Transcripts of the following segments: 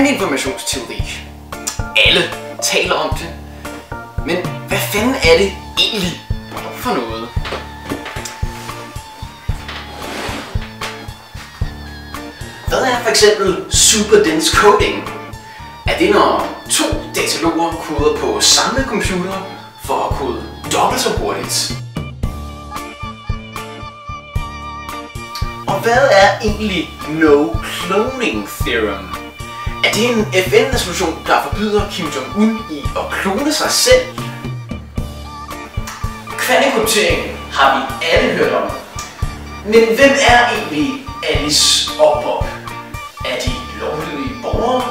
Kvantinformationsteori. Alle taler om det. Men hvad fanden er det egentlig for noget? Hvad er for eksempel superdense coding? Er det når to dataloger koder på samme computer for at kode dobbelt så hurtigt? Og hvad er egentlig no cloning theorem? Er det en FN-resolution, der forbyder Kim Jong-un i at klone sig selv? Kvantekryptering har vi alle hørt om. Men hvem er egentlig Alice og Bob? Er de lovlydige borgere?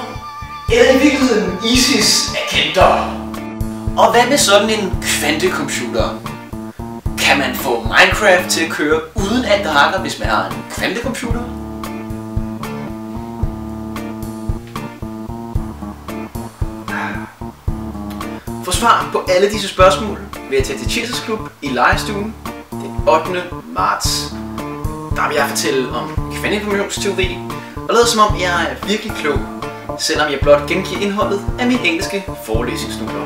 Eller i virkeligheden ISIS agenter? Og hvad med sådan en kvantecomputer? Kan man få Minecraft til at køre uden at det hakker, hvis man har en kvantecomputer? For svar på alle disse spørgsmål vil jeg tage til Cheers Club i legestuen den 8. marts. Der vil jeg fortælle om kvantinformationsteori og lade som om jeg er virkelig klog, selvom jeg blot gengiver indholdet af mine engelske forelæsningsnoter.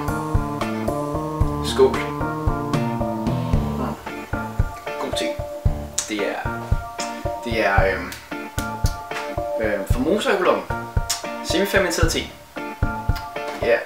Skål. God te. Det er Formosa Oolong. Semifermenteret te. Ja.